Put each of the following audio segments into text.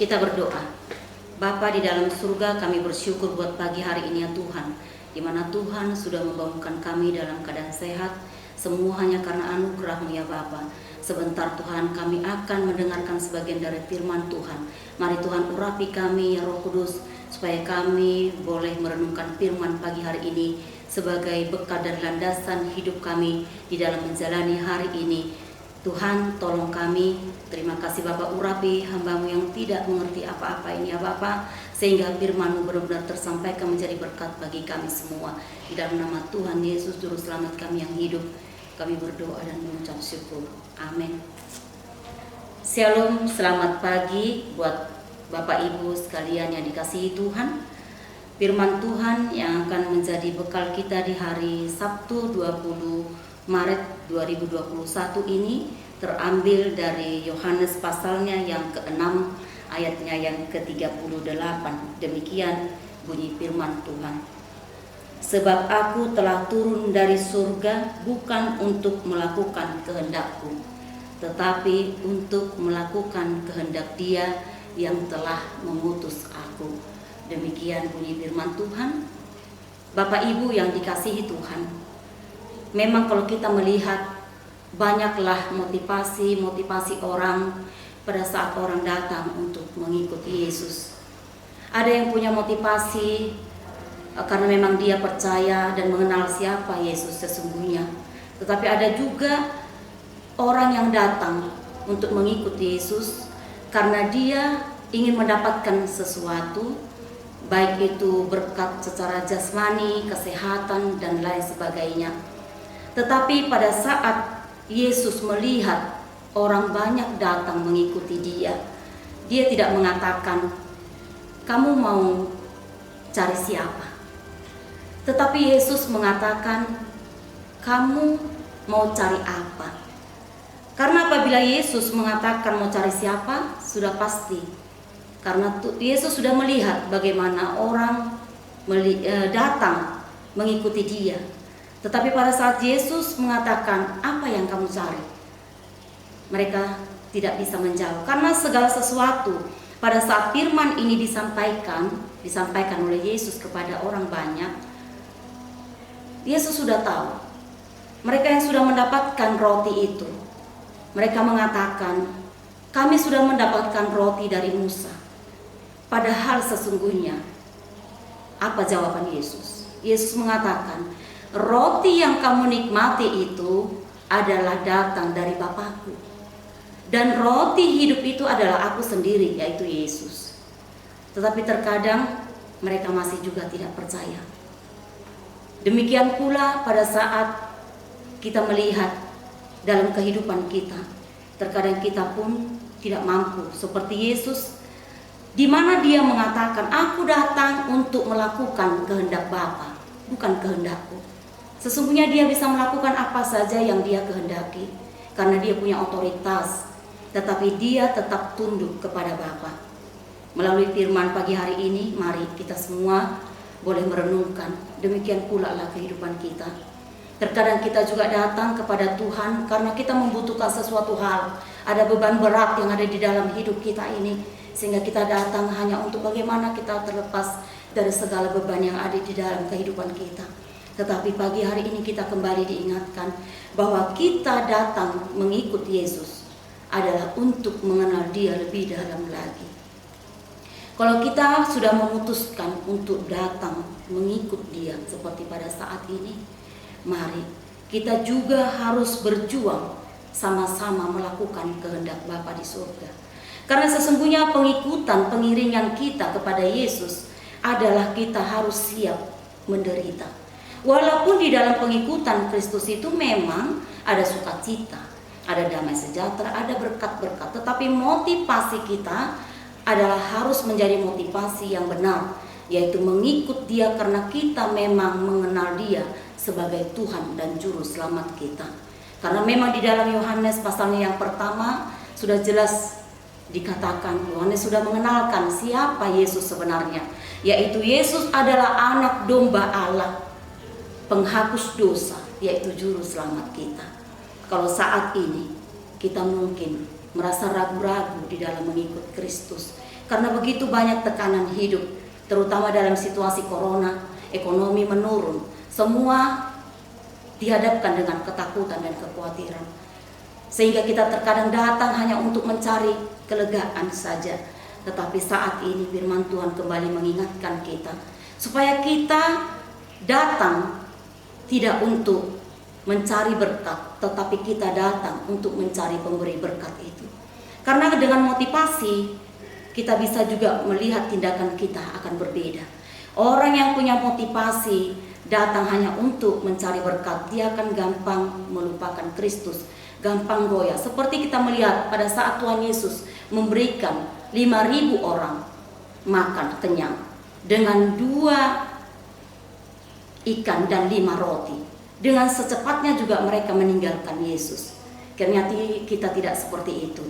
Kita berdoa. Bapa di dalam surga, kami bersyukur buat pagi hari ini ya Tuhan, di mana Tuhan sudah membangunkan kami dalam keadaan sehat, semua hanya karena anugerah-Mu ya Bapa. Sebentar Tuhan, kami akan mendengarkan sebagian dari firman Tuhan. Mari Tuhan urapi kami ya Roh Kudus, supaya kami boleh merenungkan firman pagi hari ini sebagai bekal dan landasan hidup kami di dalam menjalani hari ini. Tuhan, tolong kami. Terima kasih Bapak, urapi hamba-Mu yang tidak mengerti apa-apa ini ya Bapak, sehingga firman-Mu benar-benar tersampaikan menjadi berkat bagi kami semua. Di dalam nama Tuhan Yesus Juru Selamat kami yang hidup, kami berdoa dan mengucap syukur. Amin. Shalom, selamat pagi buat Bapak Ibu sekalian yang dikasihi Tuhan. Firman Tuhan yang akan menjadi bekal kita di hari Sabtu 20 Maret 2021 ini terambil dari Yohanes pasalnya yang ke-6 ayatnya yang ke-38. Demikian bunyi firman Tuhan. Sebab aku telah turun dari surga bukan untuk melakukan kehendak-Ku, tetapi untuk melakukan kehendak Dia yang telah mengutus aku. Demikian bunyi firman Tuhan. Bapak Ibu yang dikasihi Tuhan, memang kalau kita melihat banyaklah motivasi orang pada saat orang datang untuk mengikuti Yesus. Ada yang punya motivasi karena memang dia percaya dan mengenal siapa Yesus sesungguhnya. Tetapi ada juga orang yang datang untuk mengikuti Yesus karena dia ingin mendapatkan sesuatu, baik itu berkat secara jasmani, kesehatan, dan lain sebagainya. Tetapi pada saat Yesus melihat orang banyak datang mengikuti dia, dia tidak mengatakan, "Kamu mau cari siapa?" Tetapi Yesus mengatakan, "Kamu mau cari apa?" Karena apabila Yesus mengatakan mau cari siapa, sudah pasti. Karena Yesus sudah melihat bagaimana orang datang mengikuti dia. Tetapi pada saat Yesus mengatakan, "Apa yang kamu cari?" mereka tidak bisa menjawab. Karena segala sesuatu pada saat firman ini disampaikan oleh Yesus kepada orang banyak, Yesus sudah tahu. Mereka yang sudah mendapatkan roti itu, mereka mengatakan, kami sudah mendapatkan roti dari Musa. Padahal sesungguhnya, apa jawaban Yesus? Yesus mengatakan, roti yang kamu nikmati itu adalah datang dari Bapakku. Dan roti hidup itu adalah aku sendiri, yaitu Yesus. Tetapi terkadang mereka masih juga tidak percaya. Demikian pula pada saat kita melihat dalam kehidupan kita, terkadang kita pun tidak mampu seperti Yesus, di mana dia mengatakan, aku datang untuk melakukan kehendak Bapa, bukan kehendakku. Sesungguhnya dia bisa melakukan apa saja yang dia kehendaki, karena dia punya otoritas, tetapi dia tetap tunduk kepada Bapa. Melalui firman pagi hari ini, mari kita semua boleh merenungkan, demikian pula lah kehidupan kita. Terkadang kita juga datang kepada Tuhan karena kita membutuhkan sesuatu hal, ada beban berat yang ada di dalam hidup kita ini, sehingga kita datang hanya untuk bagaimana kita terlepas dari segala beban yang ada di dalam kehidupan kita. Tetapi pagi hari ini kita kembali diingatkan bahwa kita datang mengikut Yesus adalah untuk mengenal Dia lebih dalam lagi. Kalau kita sudah memutuskan untuk datang mengikut Dia seperti pada saat ini, mari kita juga harus berjuang sama-sama melakukan kehendak Bapa di surga. Karena sesungguhnya pengiringan kita kepada Yesus adalah kita harus siap menderita. Walaupun di dalam pengikutan Kristus itu memang ada sukacita, ada damai sejahtera, ada berkat-berkat, tetapi motivasi kita adalah harus menjadi motivasi yang benar, yaitu mengikut Dia karena kita memang mengenal Dia sebagai Tuhan dan Juru Selamat kita. Karena memang di dalam Yohanes pasalnya yang pertama sudah jelas dikatakan, Yohanes sudah mengenalkan siapa Yesus sebenarnya, yaitu Yesus adalah anak domba Allah, penghapus dosa, yaitu Juru Selamat kita. Kalau saat ini kita mungkin merasa ragu-ragu di dalam mengikut Kristus karena begitu banyak tekanan hidup, terutama dalam situasi corona, ekonomi menurun, semua dihadapkan dengan ketakutan dan kekhawatiran, sehingga kita terkadang datang hanya untuk mencari kelegaan saja. Tetapi saat ini firman Tuhan kembali mengingatkan kita supaya kita datang tidak untuk mencari berkat, tetapi kita datang untuk mencari pemberi berkat itu. Karena dengan motivasi kita bisa juga melihat tindakan kita akan berbeda. Orang yang punya motivasi datang hanya untuk mencari berkat, dia akan gampang melupakan Kristus, gampang goyah. Seperti kita melihat pada saat Tuhan Yesus memberikan 5.000 orang makan kenyang dengan 2 ikan dan 5 roti. Dengan secepatnya juga mereka meninggalkan Yesus. Ternyata kita tidak seperti itu.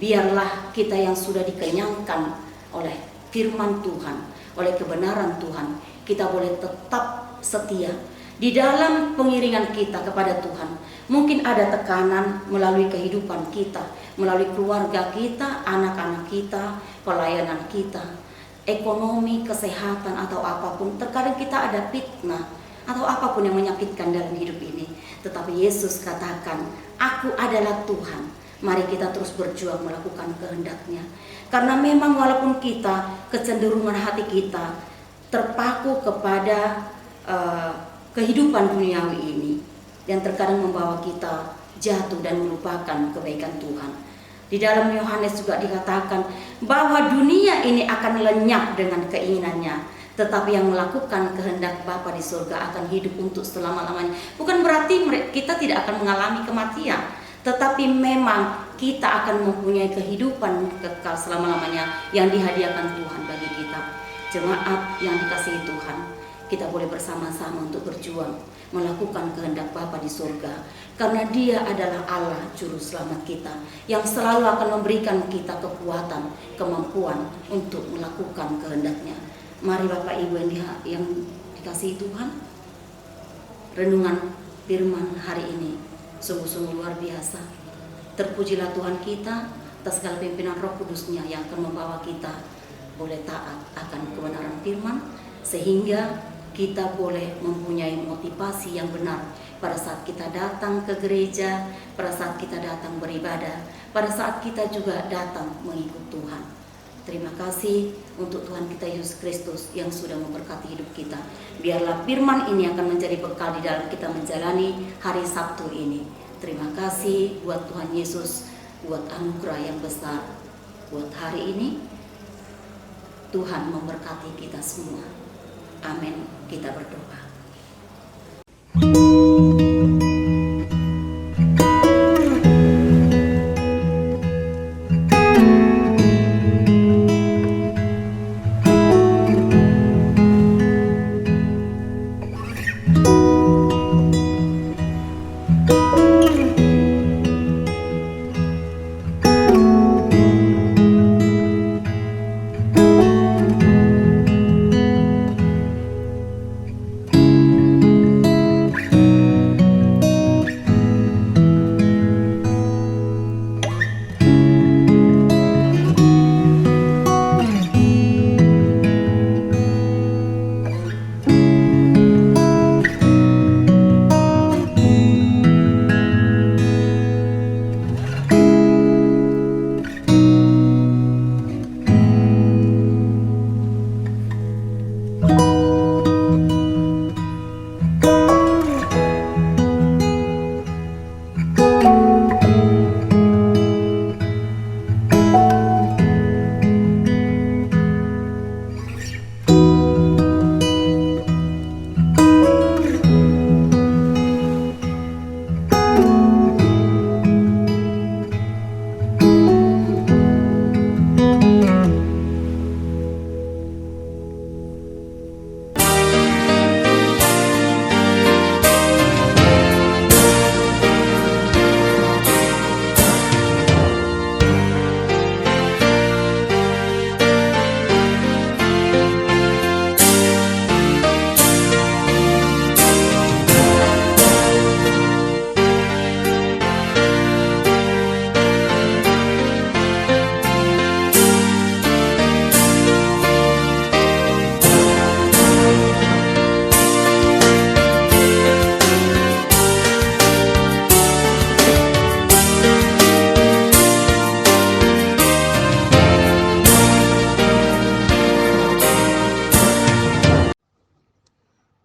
Biarlah kita yang sudah dikenyangkan oleh firman Tuhan, oleh kebenaran Tuhan, kita boleh tetap setia di dalam pengiringan kita kepada Tuhan. Mungkin ada tekanan melalui kehidupan kita, melalui keluarga kita, anak-anak kita, pelayanan kita, ekonomi, kesehatan atau apapun. Terkadang kita ada fitnah atau apapun yang menyakitkan dalam hidup ini. Tetapi Yesus katakan, aku adalah Tuhan. Mari kita terus berjuang melakukan kehendak-Nya. Karena memang walaupun kita, kecenderungan hati kita terpaku kepada kehidupan duniawi ini, yang terkadang membawa kita jatuh dan melupakan kebaikan Tuhan. Di dalam Yohanes juga dikatakan bahwa dunia ini akan lenyap dengan keinginannya, tetapi yang melakukan kehendak Bapa di surga akan hidup untuk selama-lamanya. Bukan berarti kita tidak akan mengalami kematian, tetapi memang kita akan mempunyai kehidupan kekal selama-lamanya yang dihadiahkan Tuhan bagi kita. Jemaat yang dikasihi Tuhan, kita boleh bersama-sama untuk berjuang melakukan kehendak Bapa di surga, karena Dia adalah Allah Juru Selamat kita yang selalu akan memberikan kita kekuatan, kemampuan untuk melakukan kehendak-Nya. Mari Bapak Ibu yang dikasihi Tuhan, renungan firman hari ini sungguh-sungguh luar biasa. Terpujilah Tuhan kita atas segala pimpinan Roh Kudus-Nya yang akan membawa kita boleh taat akan kebenaran firman, sehingga kita boleh mempunyai motivasi yang benar, pada saat kita datang ke gereja, pada saat kita datang beribadah, pada saat kita juga datang mengikut Tuhan. Terima kasih untuk Tuhan kita Yesus Kristus yang sudah memberkati hidup kita. Biarlah firman ini akan menjadi bekal di dalam kita menjalani hari Sabtu ini. Terima kasih buat Tuhan Yesus, buat anugerah yang besar. Buat hari ini, Tuhan memberkati kita semua. Amin. Kita berdoa.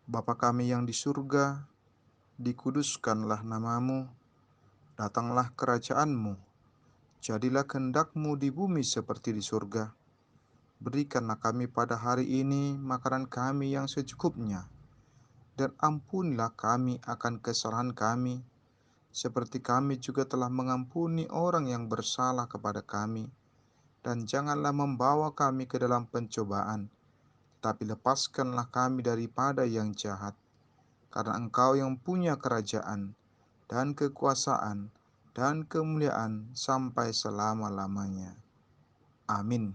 Bapa kami yang di surga, dikuduskanlah namamu, datanglah kerajaanmu, jadilah kehendak-Mu di bumi seperti di surga. Berikanlah kami pada hari ini makanan kami yang secukupnya, dan ampunilah kami akan kesalahan kami, seperti kami juga telah mengampuni orang yang bersalah kepada kami. Dan janganlah membawa kami ke dalam pencobaan, tapi lepaskanlah kami daripada yang jahat. Karena Engkau yang punya kerajaan, dan kekuasaan, dan kemuliaan sampai selama-lamanya. Amin.